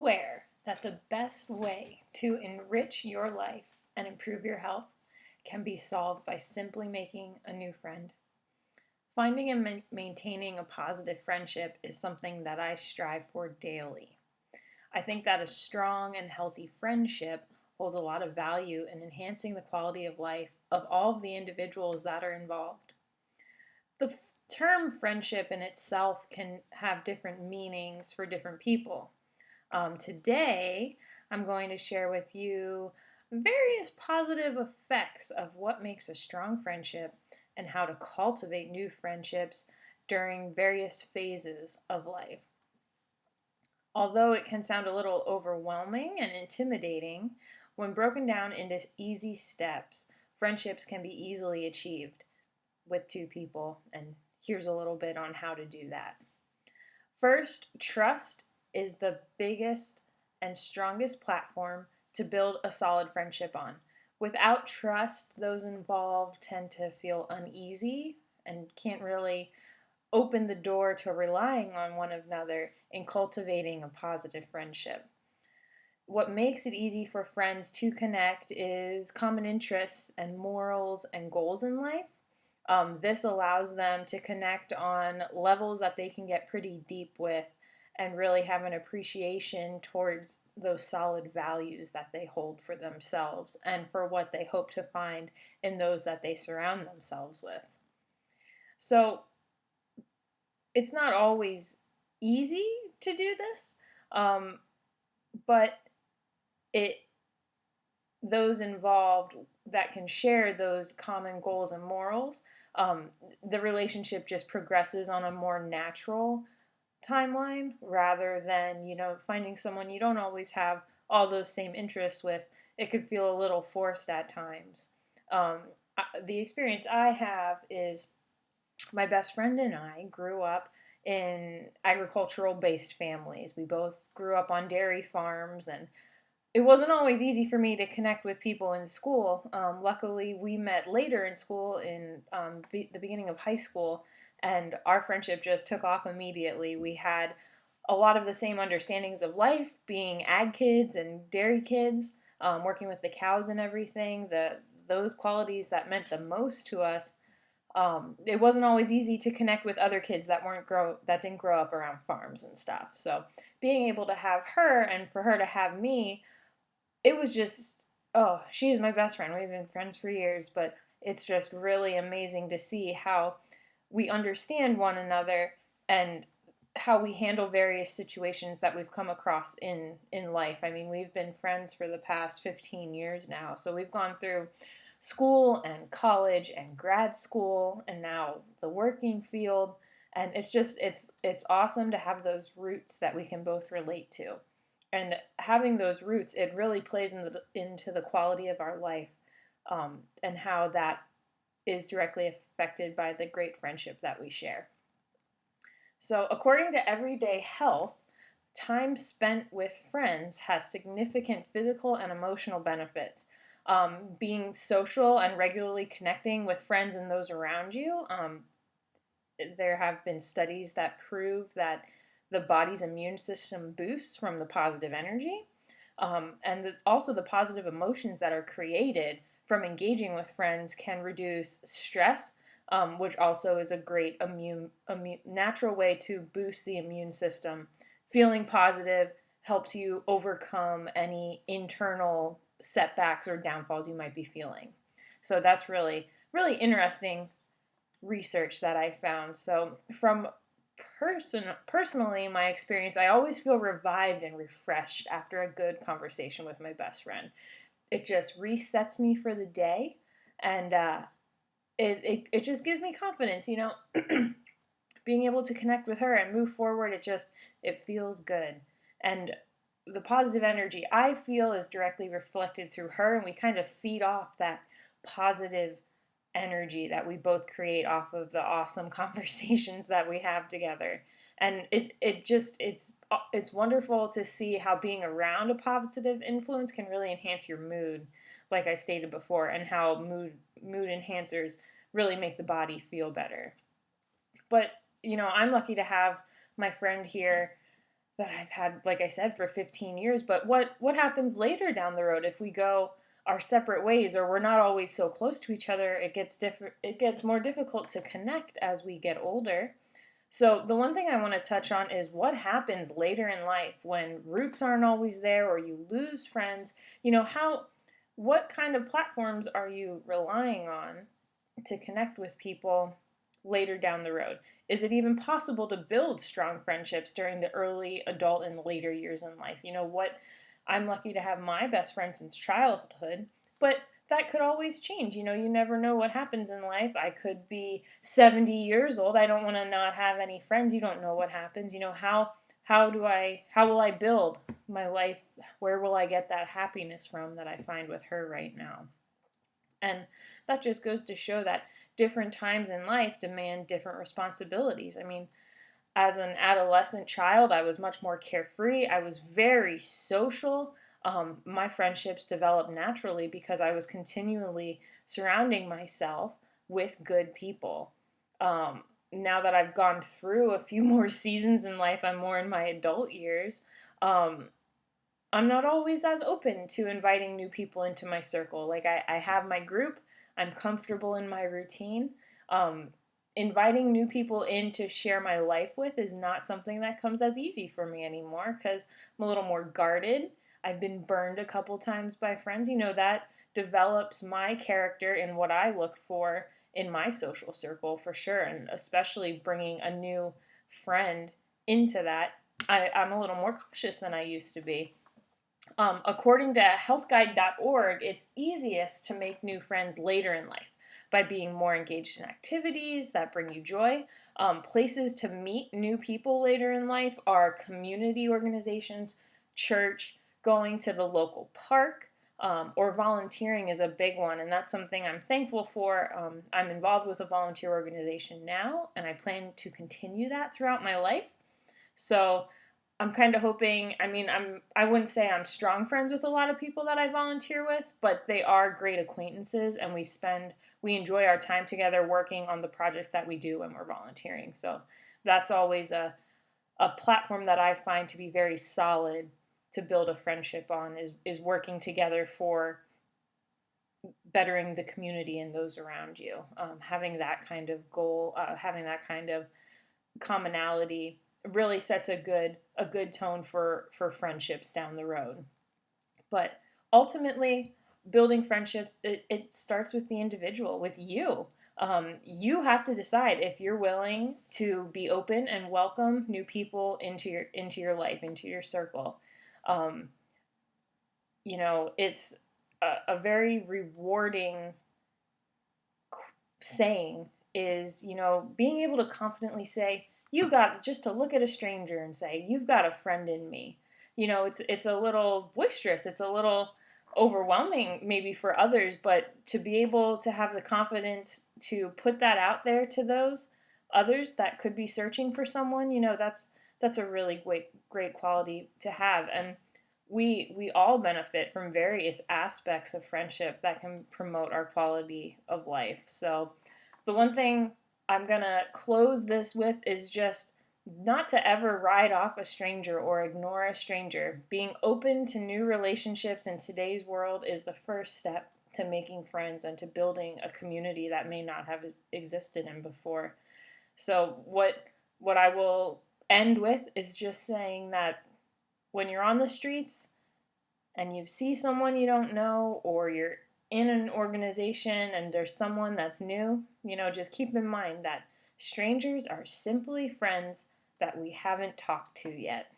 aware that the best way to enrich your life and improve your health can be solved by simply making a new friend? Finding and maintaining a positive friendship is something that I strive for daily. I think that a strong and healthy friendship holds a lot of value in enhancing the quality of life of all of the individuals that are involved. The term friendship in itself can have different meanings for different people. Today, I'm going to share with you various positive effects of what makes a strong friendship and how to cultivate new friendships during various phases of life. Although it can sound a little overwhelming and intimidating, when broken down into easy steps, friendships can be easily achieved with two people, and here's a little bit on how to do that. First, trust is the biggest and strongest platform to build a solid friendship on. Without trust, those involved tend to feel uneasy and can't really open the door to relying on one another in cultivating a positive friendship. What makes it easy for friends to connect is common interests and morals and goals in life. This allows them to connect on levels that they can get pretty deep with and really have an appreciation towards those solid values that they hold for themselves and for what they hope to find in those that they surround themselves with. So it's not always easy to do this, but those involved that can share those common goals and morals, the relationship just progresses on a more natural timeline rather than, finding someone you don't always have all those same interests with. It could feel a little forced at times. The experience I have is my best friend and I grew up in agricultural-based families. We both grew up on dairy farms, and it wasn't always easy for me to connect with people in school. Luckily, we met later in school in the beginning of high school, and our friendship just took off immediately. We had a lot of the same understandings of life, being ag kids and dairy kids, working with the cows and everything, those qualities that meant the most to us. It wasn't always easy to connect with other kids that didn't grow up around farms and stuff. So being able to have her and for her to have me, it was just, oh, she is my best friend. We've been friends for years, but it's just really amazing to see how we understand one another and how we handle various situations that we've come across in life. I mean, we've been friends for the past 15 years now, so we've gone through school and college and grad school and now the working field, and it's awesome to have those roots that we can both relate to. And having those roots, it really plays into the quality of our life, and how that is directly affected by the great friendship that we share. So according to Everyday Health, time spent with friends has significant physical and emotional benefits. Being social and regularly connecting with friends and those around you, there have been studies that prove that the body's immune system boosts from the positive energy, and also the positive emotions that are created from engaging with friends can reduce stress, which also is a great natural way to boost the immune system. Feeling positive helps you overcome any internal setbacks or downfalls you might be feeling. So that's really, really interesting research that I found. So from personally, my experience, I always feel revived and refreshed after a good conversation with my best friend. It just resets me for the day, and it just gives me confidence, being able to connect with her and move forward. It feels good, and the positive energy I feel is directly reflected through her, and we kind of feed off that positive energy that we both create off of the awesome conversations that we have together. And it's wonderful to see how being around a positive influence can really enhance your mood, like I stated before, and how mood enhancers really make the body feel better. But I'm lucky to have my friend here that I've had, like I said, for 15 years. But what happens later down the road if we go our separate ways, or we're not always so close to each other? It gets more difficult to connect as we get older. So the one thing I want to touch on is what happens later in life when roots aren't always there or you lose friends. What kind of platforms are you relying on to connect with people later down the road? Is it even possible to build strong friendships during the early adult and later years in life? I'm lucky to have my best friend since childhood, but that could always change. You never know what happens in life. I could be 70 years old. I don't want to not have any friends. You don't know what happens. How will I build my life? Where will I get that happiness from that I find with her right now? And that just goes to show that different times in life demand different responsibilities. I mean, as an adolescent child, I was much more carefree. I was very social. My friendships developed naturally because I was continually surrounding myself with good people. Now that I've gone through a few more seasons in life, I'm more in my adult years. Um, I'm not always as open to inviting new people into my circle. Like I have my group, I'm comfortable in my routine. Um, Inviting new people in to share my life with is not something that comes as easy for me anymore because I'm a little more guarded. I've been burned a couple times by friends. That develops my character and what I look for in my social circle for sure. And especially bringing a new friend into that, I'm a little more cautious than I used to be. According to healthguide.org, it's easiest to make new friends later in life by being more engaged in activities that bring you joy. Places to meet new people later in life are community organizations, church, going to the local park, or volunteering is a big one, and that's something I'm thankful for. I'm involved with a volunteer organization now, and I plan to continue that throughout my life. So I'm kind of hoping, I wouldn't say I'm strong friends with a lot of people that I volunteer with, but they are great acquaintances and we enjoy our time together working on the projects that we do when we're volunteering. So that's always a platform that I find to be very solid to build a friendship on is working together for bettering the community and those around you. Having that kind of goal, having that kind of commonality really sets a good tone for friendships down the road. But ultimately, building friendships, it starts with the individual, with you. You have to decide if you're willing to be open and welcome new people into your life, into your circle. Um, it's a very rewarding saying is, being able to confidently say, you got just to look at a stranger and say, you've got a friend in me. It's a little boisterous, it's a little overwhelming maybe for others, but to be able to have the confidence to put that out there to those others that could be searching for someone, that's a really great quality to have. And we all benefit from various aspects of friendship that can promote our quality of life. So the one thing I'm going to close this with is just not to ever write off a stranger or ignore a stranger. Being open to new relationships in today's world is the first step to making friends and to building a community that may not have existed in before. So what I will end with is just saying that when you're on the streets and you see someone you don't know, or you're in an organization and there's someone that's new, just keep in mind that strangers are simply friends that we haven't talked to yet.